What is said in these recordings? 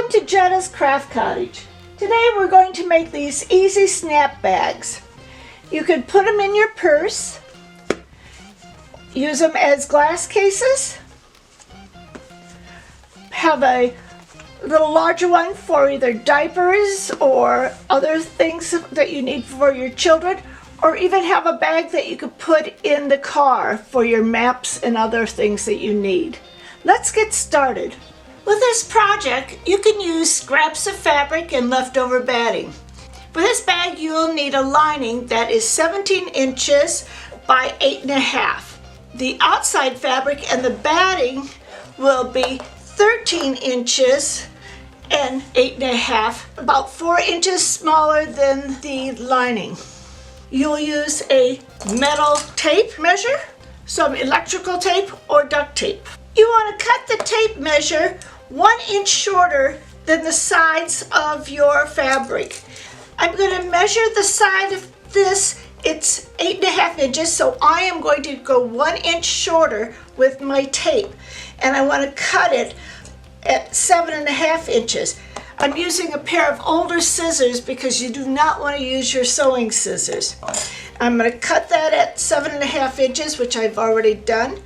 Welcome to Jetta's Craft Cottage. Today we're going to make these easy snap bags. You could put them in your purse, use them as glass cases, have a little larger one for either diapers or other things that you need for your children, or even have a bag that you could put in the car for your maps and other things that you need. Let's get started. With this project, you can use scraps of fabric and leftover batting. For this bag, you'll need a lining that is 17 inches by 8.5. The outside fabric and the batting will be 13 inches and 8.5, about 4 inches smaller than the lining. You'll use a metal tape measure, some electrical tape, or duct tape. You want to cut the tape measure 1 inch shorter than the sides of your fabric. I'm going to measure the side of this. It's 8.5 inches, so I am going to go 1 inch shorter with my tape, and I want to cut it at 7.5 inches. I'm using a pair of older scissors because you do not want to use your sewing scissors. I'm going to cut that at 7.5 inches, which I've already done.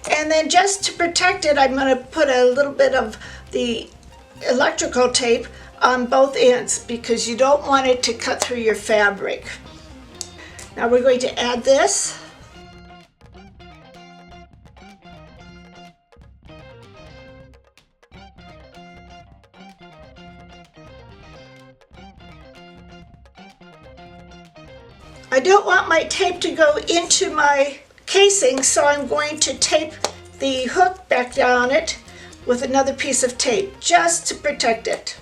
And then just to protect it, I'm going to put a little bit of the electrical tape on both ends because you don't want it to cut through your fabric. Now we're going to add this. I don't want my tape to go into my casing, so I'm going to tape the hook back down it with another piece of tape just to protect it.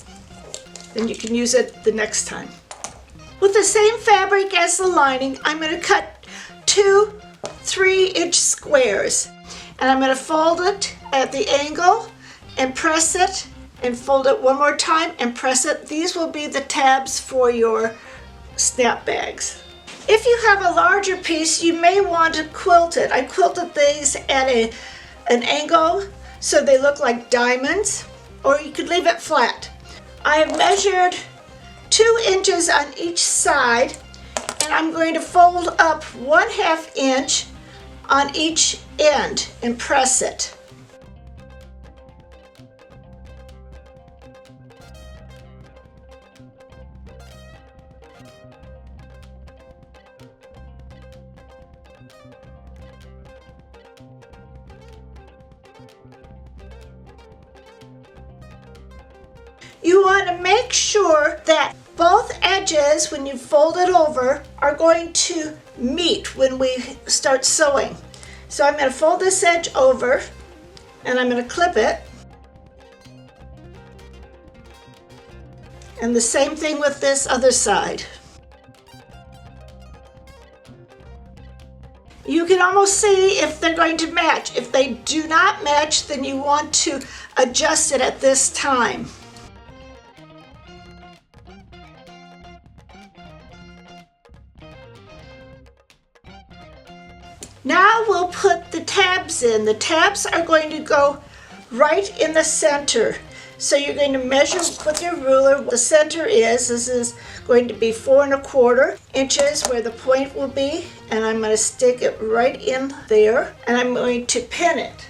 Then you can use it the next time. With the same fabric as the lining, I'm going to cut 2 3-inch squares, and I'm going to fold it at the angle and press it and fold it one more time and press it. These will be the tabs for your snap bags. If you have a larger piece, you may want to quilt it. I quilted these at an angle so they look like diamonds, or you could leave it flat. I have measured 2 inches on each side, and I'm going to fold up 1/2 inch on each end and press it. You want to make sure that both edges, when you fold it over, are going to meet when we start sewing. So I'm going to fold this edge over, and I'm going to clip it. And the same thing with this other side. You can almost see if they're going to match. If they do not match, then you want to adjust it at this time. Now we'll put the tabs in. The tabs are going to go right in the center. So you're going to measure with your ruler what the center is. This is going to be 4.25 inches where the point will be, and I'm going to stick it right in there, and I'm going to pin it.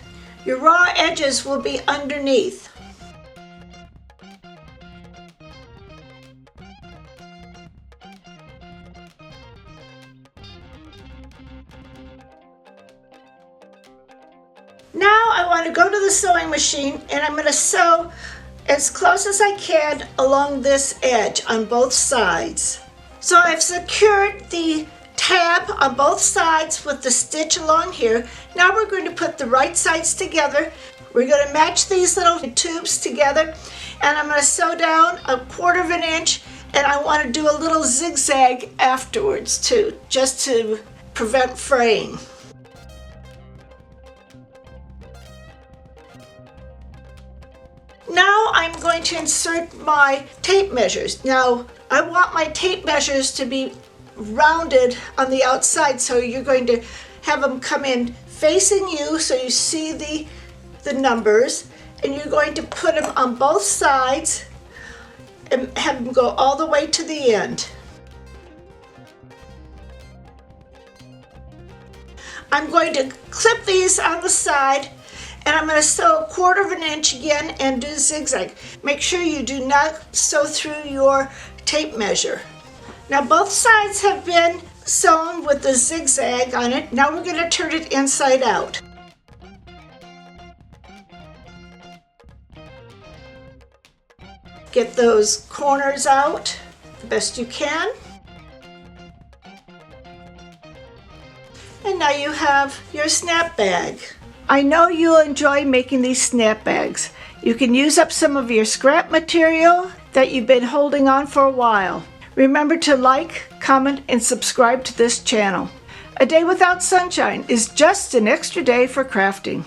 Your raw edges will be underneath. Now I want to go to the sewing machine, and I'm going to sew as close as I can along this edge on both sides. So I've secured the tab on both sides with the stitch along here. Now we're going to put the right sides together. We're going to match these little tubes together, and I'm going to sew down 1/4 inch, and I want to do a little zigzag afterwards too, just to prevent fraying. Now I'm going to insert my tape measures. Now I want my tape measures to be rounded on the outside, so you're going to have them come in facing you so you see the numbers, and you're going to put them on both sides and have them go all the way to the end. I'm going to clip these on the side, and I'm going to sew 1/4 inch again and do zigzag. Make sure you do not sew through your tape measure. Now both sides have been sewn with the zigzag on it. Now we're going to turn it inside out. Get those corners out the best you can. And now you have your snap bag. I know you'll enjoy making these snap bags. You can use up some of your scrap material that you've been holding on for a while. Remember to like, comment, and subscribe to this channel. A day without sunshine is just an extra day for crafting.